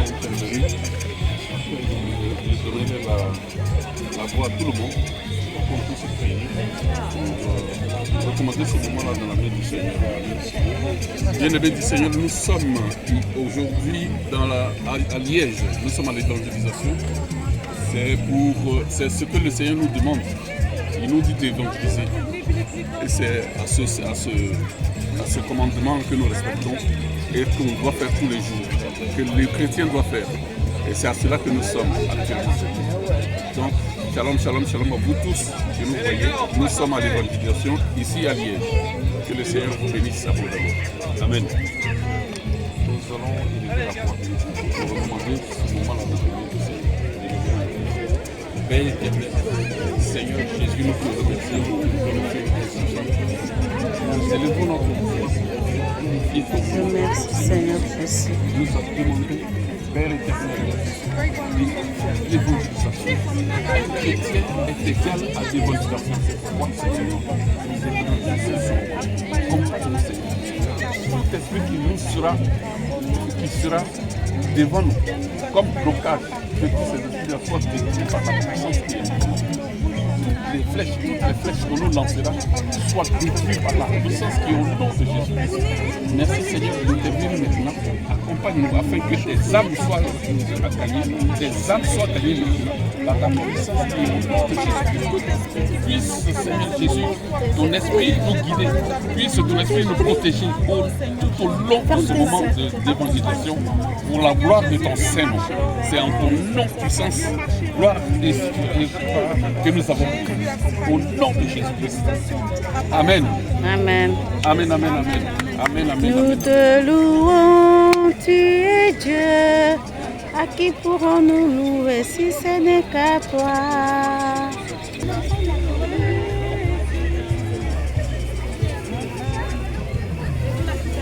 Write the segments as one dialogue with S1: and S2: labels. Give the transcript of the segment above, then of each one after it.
S1: intervenir. Je donnerai la voix à tout le monde pour qu'on puisse se réunir pour recommander ce moment-là dans la main du Seigneur. Bien-aimés du Seigneur, nous sommes aujourd'hui à Liège. Nous sommes à l'évangélisation. C'est ce que le Seigneur nous demande. Il nous dit d'évangéliser. Et c'est à ce commandement que nous respectons et qu'on doit faire tous les jours, que les chrétiens doivent faire. Et c'est à cela que nous sommes actuellement. Donc, shalom, shalom, shalom à vous tous que nous voyez. Nous sommes à l'évangélisation ici à Liège. Que le Seigneur vous bénisse abondamment. Amen. Nous allons élever la voix pour recommander ce moment-là du Seigneur. Père éternel, Seigneur Jésus, nous te remercions, nous élevons notre voix.
S2: Merci Seigneur Jésus.
S1: Nous avons demandé, Père éternel, l'évangélisation. Chrétien est égal à l'évangélisation. C'est pourquoi, Seigneur, nous évangelisons comme ton Seigneur. Tout esprit qui sera devant nous, comme blocage de tous ces esprits de la foi détruits par la puissance qui est toutes les flèches que nous lancerons soient détruites par la puissance qui est au nom de Jésus. Merci Seigneur d'intervenir maintenant. Accompagne-nous afin que tes âmes soient gagnées, tes âmes soient gagnées maintenant par ta puissance qui est au nom de Jésus. Puisse Seigneur Jésus, ton esprit nous guider, puisse ton esprit nous protéger tout au long de ce moment d'évangélisation pour la gloire de ton Saint-Nom. C'est en ton nom puissance, gloire et que nous avons prié. Au nom de Jésus-Christ. Amen.
S2: Amen.
S1: Amen, amen, amen. Amen, amen.
S2: Nous te louons, tu es Dieu. À qui pourrons-nous louer si ce n'est qu'à toi?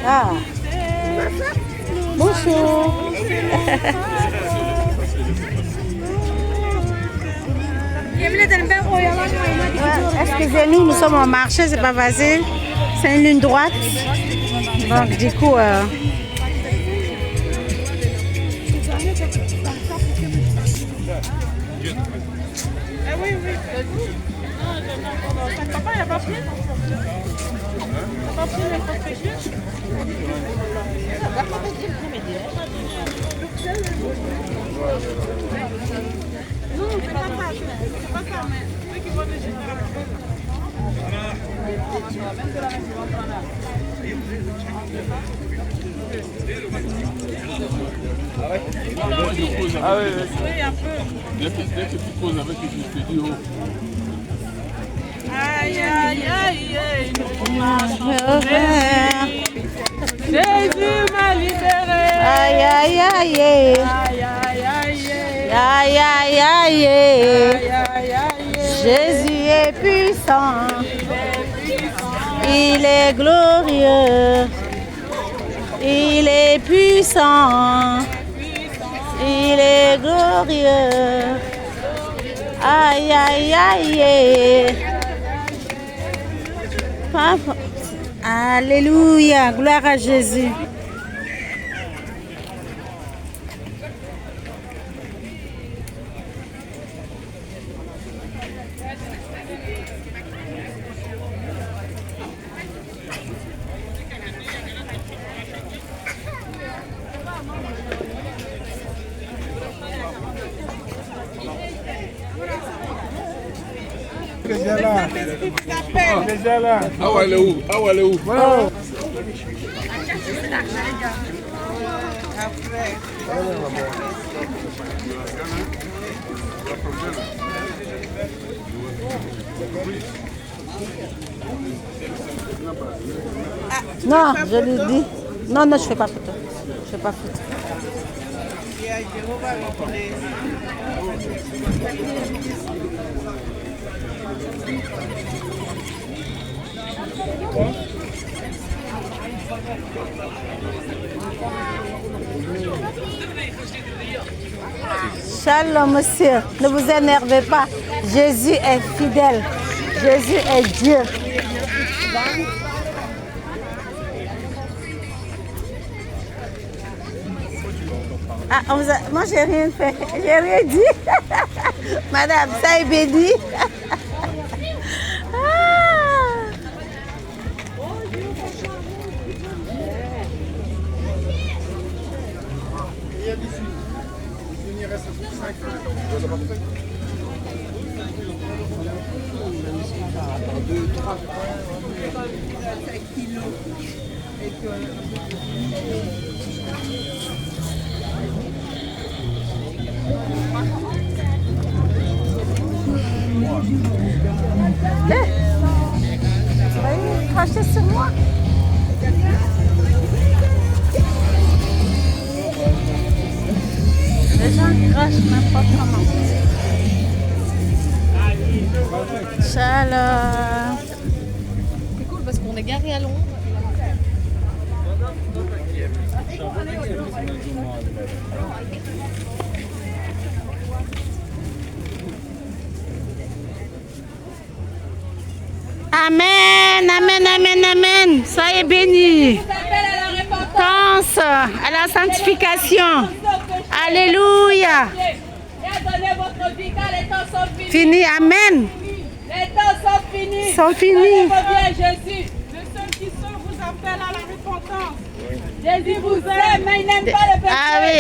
S2: Ah. Bonjour. Excusez-nous, nous sommes au marché, c'est pas facile. C'est une ligne droite. Donc du coup...
S3: oui, oui. Papa, il n'y a pas pris? Il n'y a pas pris n'importe quel? Non, c'est pas ça. C'est pas ça, mais ceux qui vont le général.
S1: Ah oui, un peu. Dès que tu causes avec eux, je te dis oh.
S3: Aïe, aïe, aïe, aïe, nous marchons vers Jésus m'a libéré.
S2: Aïe, aïe, aïe,
S3: aïe, aïe, aïe,
S2: aïe, aïe, aïe,
S3: aïe, aïe,
S2: Jésus est puissant, il est glorieux, il est puissant, il est glorieux. Aïe, aïe, aïe. Papa. Alléluia, gloire à Jésus.
S4: Déjà là. Déjà là.
S1: Ah ouais, elle est où? Ah ouais, elle est où?
S2: Non, je lui dis. Non, non, je fais pas photo. Je fais pas photo. Shalom, monsieur. Ne vous énervez pas. Jésus est fidèle. Jésus est Dieu. Ah, moi, j'ai rien fait. J'ai rien dit. Madame, ça est béni. Ah. Tu vas y cracher sur moi? Les gens crachent n'importe comment. Shalom.
S5: C'est cool parce qu'on est garé à Londres.
S2: Amen, amen, amen, amen. Soyez bénis. Pense à la sanctification. Alléluia. Fini, amen.
S3: Les temps sont finis.
S2: Sont finis.
S3: Jésus. Le seul qui sauve vous appelle à la repentance. Jésus vous aime, mais il n'aime pas le péché.
S2: Ah oui.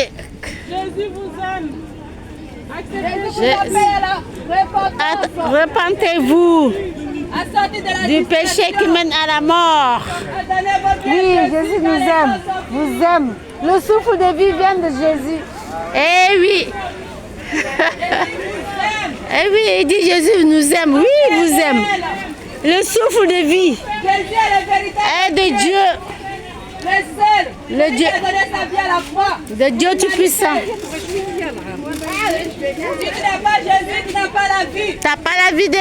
S3: Jésus vous aime. Acceptez vous
S2: Je-
S3: appelle à la repentance.
S2: Repentez-vous
S3: À sortir de la
S2: du péché qui mène à la mort.
S3: Donnez vos biens,
S2: Oui, Jésus nous
S3: les
S2: aime.
S3: temps sont finis.
S2: Vous aime. Le souffle de vie vient de Jésus. Eh oui. Eh oui, il dit Jésus nous aime. Oui, il vous aime. Le souffle de vie
S3: Jésus est le véritable
S2: est de Dieu,
S3: le seul.
S2: Le Dieu.
S3: qui a donné sa vie à la croix.
S2: de Dieu Tout-Puissant.
S3: Si tu n'as pas Jésus, tu n'as pas la vie.
S2: T'as pas la vie de...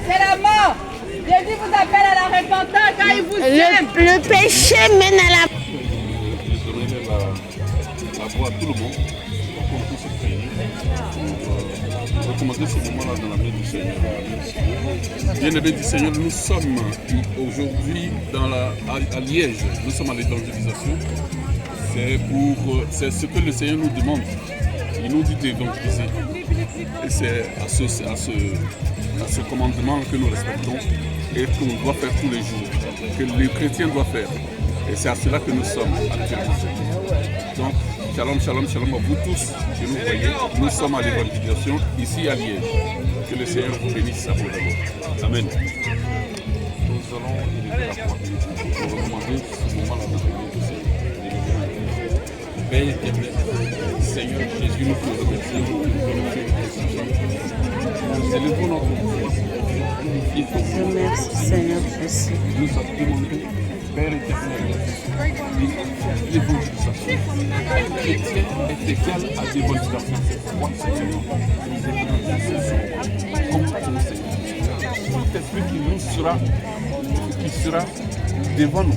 S3: C'est la mort. Jésus vous appelle à la repentance quand il vous aime.
S2: Le péché mène à la...
S1: Je donnerai la voix à tout le monde pour qu'on puisse prier. Recommander ce moment-là dans la main du Seigneur. Bien-aimés du Seigneur, nous sommes aujourd'hui à Liège. Nous sommes à l'évangélisation. C'est ce que le Seigneur nous demande. Il nous dit d'évangéliser. Et c'est à ce commandement que nous respectons et qu'on doit faire tous les jours, que les chrétiens doivent faire. Et c'est à cela que nous sommes actuellement. Donc, shalom, shalom, shalom à vous tous que nous voyez. Nous sommes à l'évangélisation ici à Liège. Que le Seigneur vous bénisse à vous d'abord. Amen. Nous allons élever la voix pour recommander ce moment-là dans le nom du Seigneur. Père éternel, Seigneur Jésus, nous te remercions, nous te remercions. Nous élevons notre voix. Il faut que
S2: Merci Seigneur Jésus.
S1: nous avons demandé, Père éternel, l'évangélisation. Un chrétien est égal à l'évangélisation. C'est pourquoi Seigneur, nous évangelisons comme ton Seigneur. Tout esprit qui sera devant nous,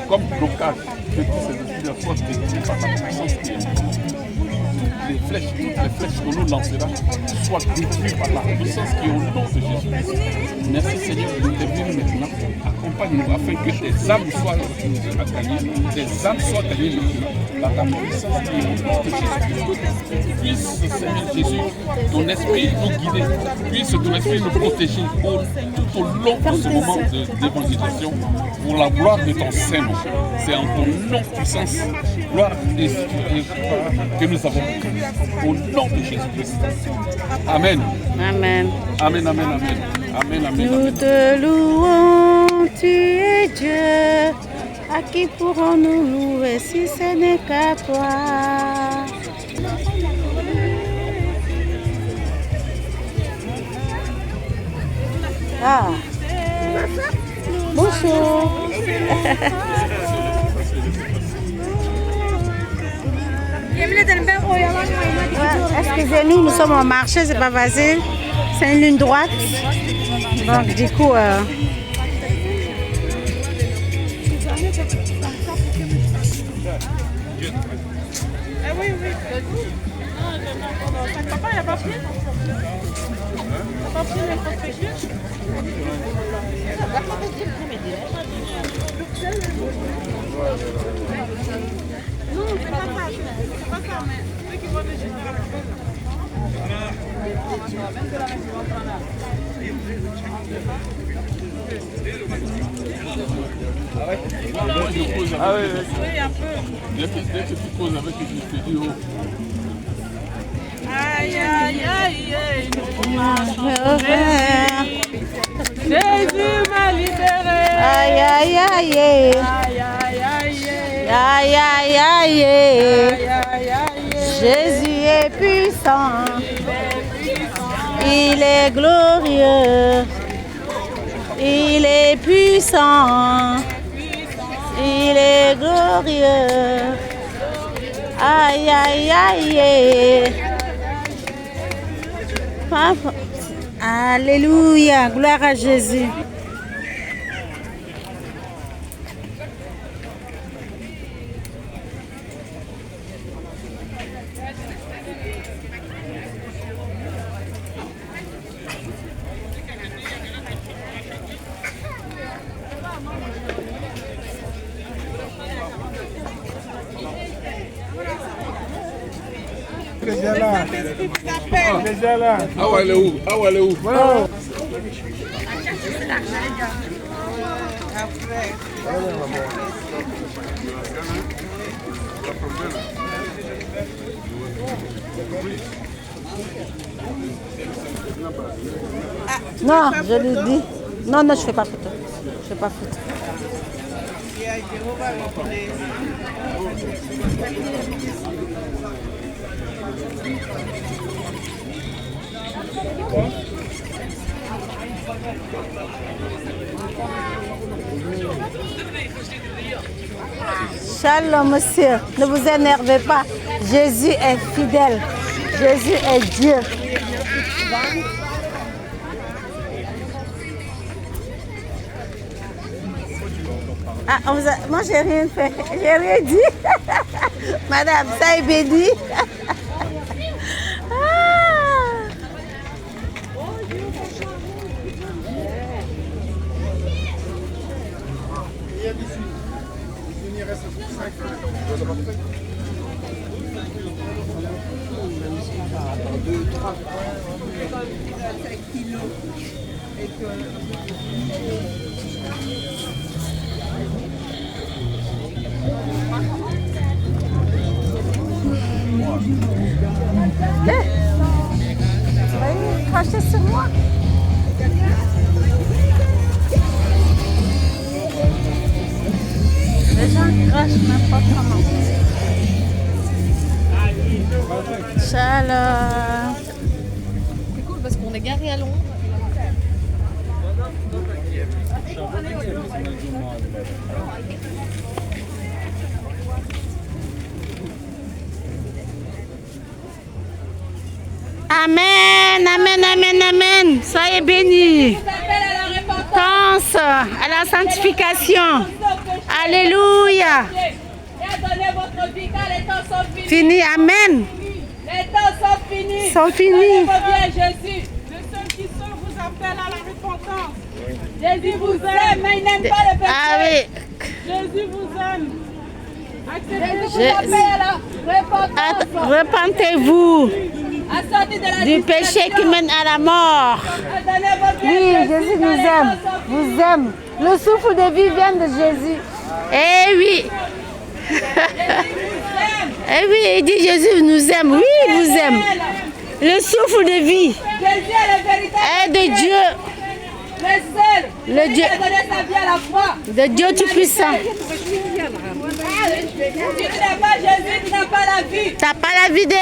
S1: comme blocage, que tous ces esprits soient détruits par la puissance qui est en nous. Toutes les flèches qu'on nous lancera soient détruites par la puissance qui est au nom de Jésus. Merci Seigneur de intervenir maintenant. Accompagne-nous afin que tes âmes soient gagnées, tes âmes soient gagnées maintenant par la puissance qui est au nom de Jésus. Puisse Seigneur Jésus, ton esprit nous guider, puisse ton esprit nous protéger tout au long de ce moment d'évangélisation pour la gloire de ton Saint-Nom. C'est en ton nom puissance, gloire et que nous avons au nom de Jésus-Christ. Amen.
S2: Amen.
S1: Amen, amen, amen. Amen, amen,
S2: Nous
S1: amen.
S2: te louons, tu es Dieu. À qui pourrons-nous louer si ce n'est qu'à toi? Ah. Bonjour. Ouais, excusez-nous, nous sommes au marché, c'est pas facile. C'est une ligne droite. Donc du coup,
S3: Ah oui, oui. Papa, il n'a pas pris? Il n'a pas pris les fautes péchées? Non, c'est pas ça. C'est pas ça, mais ceux qui vont le jeter à la poubelle.
S1: Moi, je pose avec
S3: Oui, un peu.
S1: dès que tu poses avec lui, je te dis, oh,
S3: Aïe, aïe, aïe, aïe. Jésus m'a libéré.
S2: Aïe, aïe, aïe,
S3: Aïe, aïe, aïe,
S2: aïe, aïe, aïe,
S3: aïe, aïe, aïe.
S2: Jésus est puissant, il est glorieux, il est puissant, il est glorieux. Aïe, aïe, aïe. Alléluia, gloire à Jésus.
S4: Déjà là. Déjà là.
S1: ah ouais, elle est où? Ah ouais, elle est où?
S2: Non, je lui dis. Non, non, je fais pas photo. Je fais pas photo. Shalom, monsieur. Ne vous énervez pas. Jésus est fidèle. Jésus est Dieu. Ah, moi, j'ai rien fait. J'ai rien dit. Madame, ça est béni. Ah. Tu vas y cracher sur moi. Les gens crachent n'importe comment. Shalom.
S5: C'est cool parce qu'on est garé à Londres.
S2: Amen, amen, amen, amen. Soyez bénis. Pense à la sanctification. Alléluia. Fini, amen.
S3: Les temps sont finis.
S2: Sont finis.
S3: Reviens Jésus. Le seul qui sauve vous appelle à la repentance. Jésus vous aime, mais il n'aime pas le péché.
S2: Ah oui.
S3: Jésus vous aime. Acceptez vous
S2: Je-
S3: appelle à la repentance.
S2: Repentez-vous
S3: À sortir de la
S2: du péché qui mène à la mort.
S3: Donnez votre vie à
S2: Oui, Jésus nous
S3: car les
S2: aime.
S3: temps sont finis.
S2: Vous aime. Le souffle de vie vient de Jésus. Eh oui.
S3: Jésus vous aime.
S2: Eh oui, il dit Jésus nous aime. Oui, il vous aime. Le souffle de vie
S3: Jésus est le véritable
S2: est de Dieu,
S3: le seul.
S2: Le
S3: Celui
S2: Dieu-
S3: qui a donné sa vie à la croix.
S2: de Dieu Tout-Puissant.
S3: Si tu n'as pas Jésus, tu n'as pas la vie.
S2: T'as pas la vie de...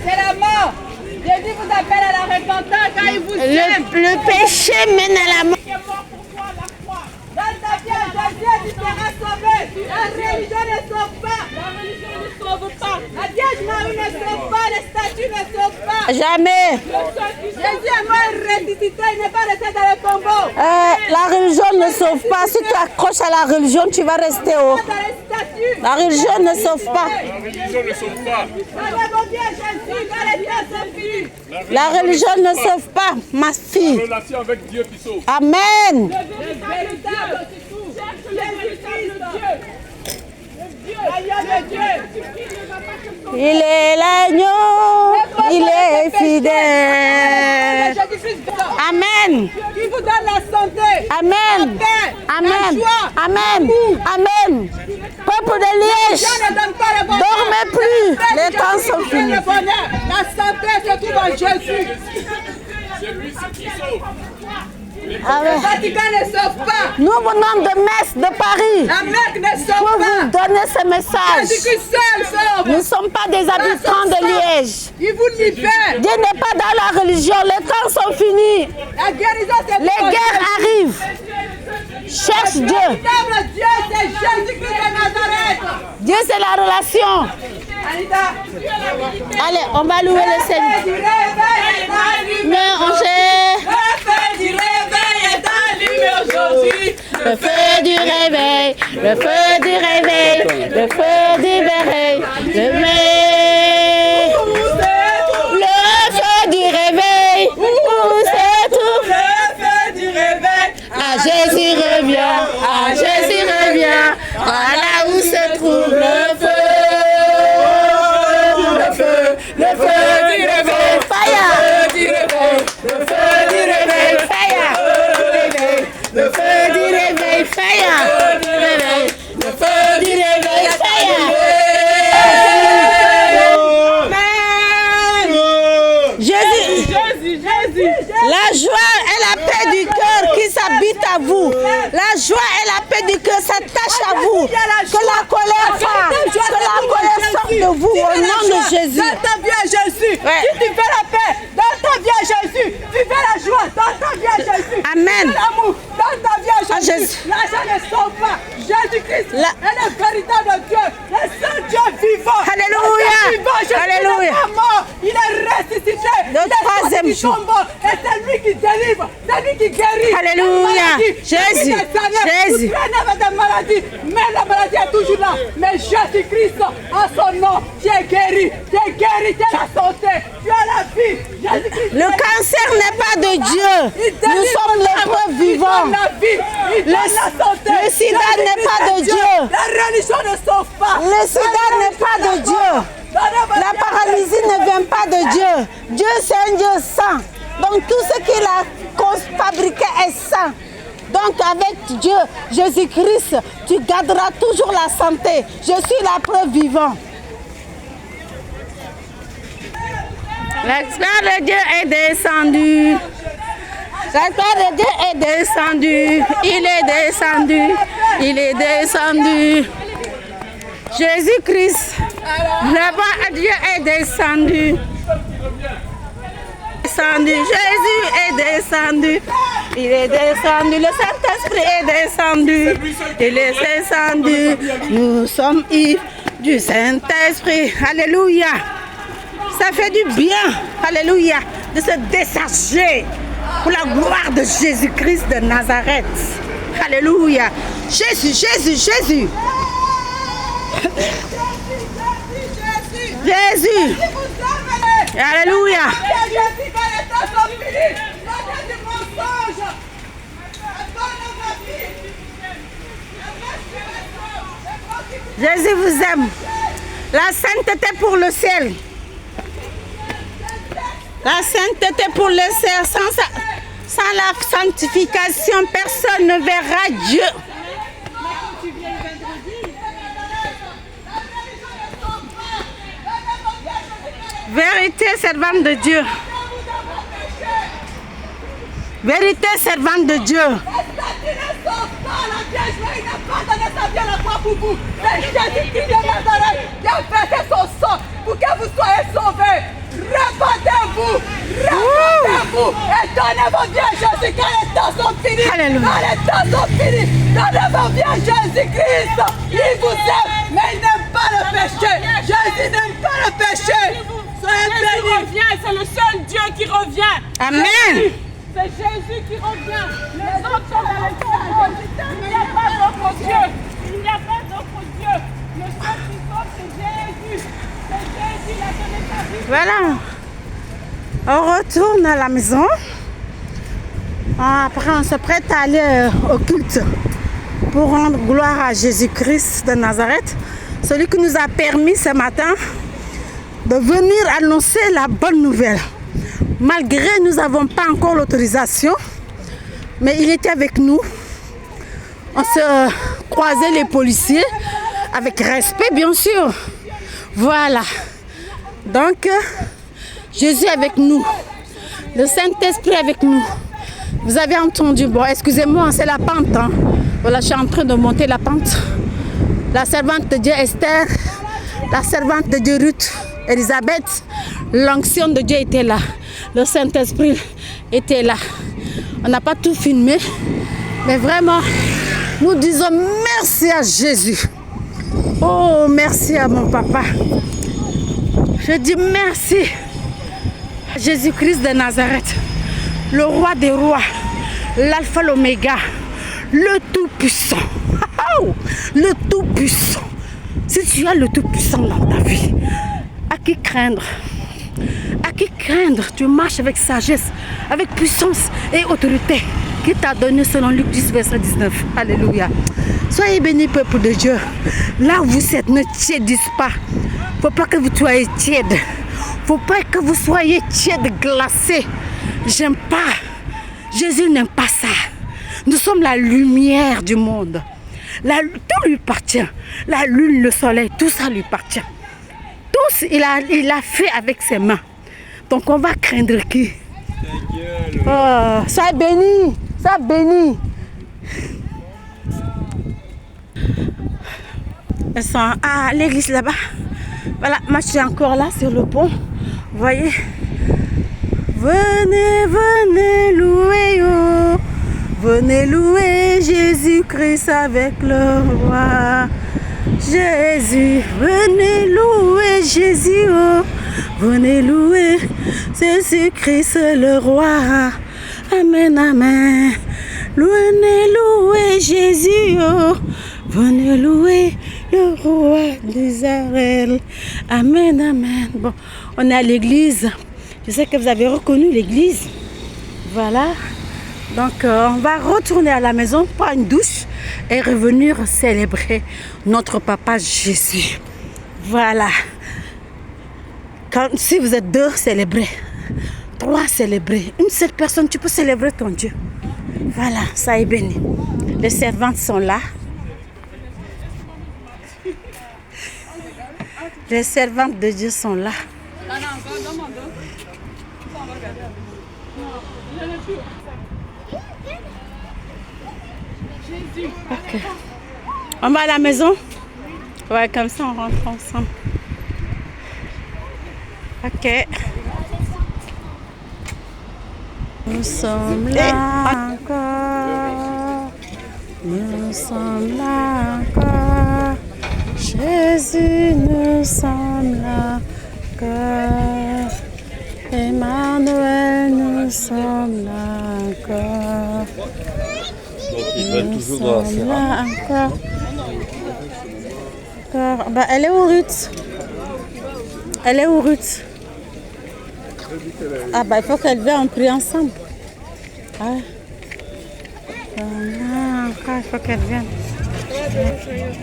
S3: C'est la mort. Jésus vous appelle à la repentance car il vous aime.
S2: Le péché mène à la mort.
S3: Qui est mort pour toi à la croix. Dans ta vie à Jésus, tu seras sauvé. La religion ne sauve pas. La religion ne sauve pas. La Vierge Marie ne sauve pas. Les statues ne sauvent pas.
S2: Jamais.
S3: Jésus est mort et ressuscité. Il n'est pas resté dans le tombeau.
S2: La religion ne sauve pas. Si tu accroches à la religion, tu vas rester haut.
S3: Dans les statues.
S2: La religion ne sauve pas.
S1: La religion ne sauve pas.
S3: Allez, mon Dieu, Jésus, car les temps sont finis.
S2: La religion ne sauve pas, ma fille.
S1: Relation avec Dieu qui sauve.
S2: Amen.
S3: Le véritable Dieu. Le véritable Dieu. Le Dieu L'agneau de Dieu.
S2: Il est l'agneau, il est fidèle. Amen.
S3: Qui vous donne la santé.
S2: Amen.
S3: La paix,
S2: Amen.
S3: la joie,
S2: Amen.
S3: l'amour.
S2: Amen. Peuple de Liège,
S3: Dieu ne donne pas le bonheur.
S2: dormez plus.
S3: C'est
S2: Les temps
S3: Jésus
S2: sont
S3: qui donne
S2: finis.
S3: le bonheur. La santé se trouve en Jésus.
S1: C'est lui qui sauve.
S2: Amen.
S3: Le Vatican ne sauve pas.
S2: Nous venons de Metz, de Paris,
S3: La Mecque ne
S2: pour
S3: sauve
S2: vous
S3: pas.
S2: donner ce message.
S3: Jésus-Christ seul sauve.
S2: Nous ne sommes pas des habitants de Liège.
S3: Il vous libère.
S2: Dieu n'est pas dans la religion. Les temps sont finis.
S3: La guérison, c'est
S2: Les guerres arrivent. Cherche Dieu.
S3: véritable Dieu, c'est Jésus-Christ de Nazareth.
S2: Dieu, c'est la relation.
S3: Anita,
S2: Allez, on va louer le
S3: le
S2: Seigneur.
S3: feu du réveil est allumé.
S2: Mais on sait
S3: Le feu du réveil est allumé aujourd'hui.
S2: le feu du réveil, le feu du réveil, le feu du réveil, le réveil. Le feu du réveil, où c'est tout.
S3: Le feu du réveil.
S2: Ah, Jésus revient, ah, Jésus revient, voilà où se trouve le feu. Le feu du réveil, fire. Le feu du réveil, fire. Le feu du réveil, fire. Le feu du réveil, fire. Jésus, la joie et la paix du cœur qui s'habite à vous. La joie et la paix du cœur s'attachent à vous. Que la colère parte, que la colère sorte de vous au nom de Jésus.
S3: Dans ta vie à Jésus.
S2: Ouais.
S3: Si tu fais la paix, dans ta vie à Jésus. Tu fais la joie, dans ta vie à Jésus.
S2: Amen.
S3: Tu fais l'amour, dans ta vie à Jésus.
S2: Jésus.
S3: L'argent ne sauve pas. Jésus-Christ est le véritable Dieu. Le seul Dieu vivant.
S2: Alléluia.
S3: Le Dieu vivant. Jésus
S2: Alléluia.
S3: n'est pas mort. Il est ressuscité.
S2: Le
S3: Il est
S2: troisième
S3: sorti du
S2: jour.
S3: tombeau. Et c'est lui qui délivre. C'est lui qui guérit.
S2: Alléluia. Jésus. Jésus.
S3: De maladie, mais la maladie est toujours là. Mais Jésus-Christ, en son nom, tu es guéri, tu es guéri, tu as la santé, tu as la vie. Jésus-Christ,
S2: Le cancer n'est pas de Dieu.
S3: il
S2: Nous sommes les preuves
S3: il donne
S2: vivants.
S3: la vie, il donne la santé.
S2: le sida
S3: Jésus-Christ
S2: n'est pas de
S3: est
S2: Dieu.
S3: La religion ne sauve pas.
S2: Le sida n'est pas de Dieu. La paralysie ne vient pas de Dieu. Dieu, c'est un Dieu saint. Donc tout ce qu'il a fabriqué est saint. Donc avec Dieu, Jésus-Christ, tu garderas toujours la santé. Je suis la preuve vivante. L'Esprit de Dieu est descendu. L'Esprit de Dieu est descendu. Il est descendu. Il est descendu. Jésus-Christ, le roi de Dieu est descendu. Jésus est descendu. Il est descendu. Le Saint-Esprit est descendu. Il est descendu. Nous sommes ivres du Saint-Esprit. Alléluia. Ça fait du bien. Alléluia. De se décharger pour la gloire de Jésus-Christ de Nazareth. Alléluia. Jésus, Jésus, Jésus. Jésus. Alléluia. Jésus vous aime. La sainteté pour le ciel. La sainteté pour le ciel. Sans la sanctification, personne ne verra Dieu. Vérité servante de Dieu. Vérité servante de Dieu.
S3: C'est Jésus-Christ de Nazareth qui a versé son sang pour que vous soyez sauvés. Répandez-vous, répandez-vous et donnez vos vies à Jésus car les temps sont finis.
S2: Alléluia.
S3: Car les temps sont finis. Donnez vos vies à Jésus-Christ. Il vous aime, mais il n'aime pas le péché. Jésus n'aime pas le péché. Soyez
S6: Jésus
S3: bénis.
S6: revient, c'est le seul Dieu qui revient.
S2: Amen.
S6: C'est Jésus qui revient. Les autres sont dans les tombeaux. Il n'y a pas d'autre Dieu. Il n'y a pas d'autre Dieu. Le seul qui sauve, c'est Jésus. C'est Jésus, il a donné sa vie.
S2: Voilà. On retourne à la maison. Après, on se prête à aller au culte pour rendre gloire à Jésus-Christ de Nazareth. celui qui nous a permis ce matin de venir annoncer la bonne nouvelle. Malgré nous n'avons pas encore l'autorisation, mais il était avec nous. On se croisait les policiers avec respect, bien sûr. Voilà. Donc, Jésus est avec nous. Le Saint-Esprit avec nous. Vous avez entendu, bon, excusez-moi, c'est la pente. Hein. Voilà, je suis en train de monter la pente. La servante de Dieu Esther, la servante de Dieu Ruth, Elisabeth, l'onction de Dieu était là. Le Saint-Esprit était là. On n'a pas tout filmé, mais vraiment, nous disons merci à Jésus. Oh, merci à mon papa. Je dis merci à Jésus-Christ de Nazareth, le roi des rois, l'alpha, l'oméga, le tout-puissant. Le tout-puissant. Si tu as le tout-puissant dans ta vie, à qui craindre? À qui craindre? Tu marches avec sagesse, avec puissance et autorité qui t'a donné selon Luc 10, verset 19. Alléluia. Soyez bénis, peuple de Dieu. Là où vous êtes, ne tiédissez pas. Il ne faut pas que vous soyez tiède. Il ne faut pas que vous soyez tiède, glacé. J'aime pas. Jésus n'aime pas ça. Nous sommes la lumière du monde. Tout lui appartient. La lune, le soleil, tout ça lui appartient. Tout, il a fait avec ses mains. Donc on va craindre qui? Oh, sois béni, sois béni. Elles sont à l'église là-bas. Voilà, moi je suis encore là sur le pont. Vous voyez? Venez, venez louer, oh. Venez louer Jésus-Christ avec le roi. Jésus, venez louer Jésus, oh. Venez louer Jésus-Christ le roi. Amen, amen. Venez louer Jésus, oh. Venez louer le roi d'Israël. Amen, amen. Bon, on est à l'église. Je sais que vous avez reconnu l'église. Voilà. Donc, on va retourner à la maison, prendre une douche et revenir célébrer notre papa Jésus. Voilà. Si vous êtes 2, célébrez. 3, célébrez. Une seule personne, tu peux célébrer ton Dieu. Voilà, ça est béni. Les servantes sont là. Les servantes de Dieu sont là. Ok. On va à la maison? Ouais, comme ça on rentre ensemble. Ok. Nous sommes là encore. Nous sommes là encore. Jésus, nous sommes là encore. Emmanuel, nous sommes là encore. Nous sommes là encore. Bah, elle est où Ruth? Elle est où Ruth? Ah bah il faut qu'elle vienne, on prie ensemble. Ah. Il faut qu'elle vienne.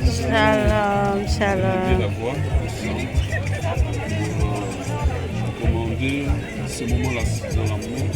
S2: Shalom, shalom.
S1: La voix, commander ce moment-là dans l'amour.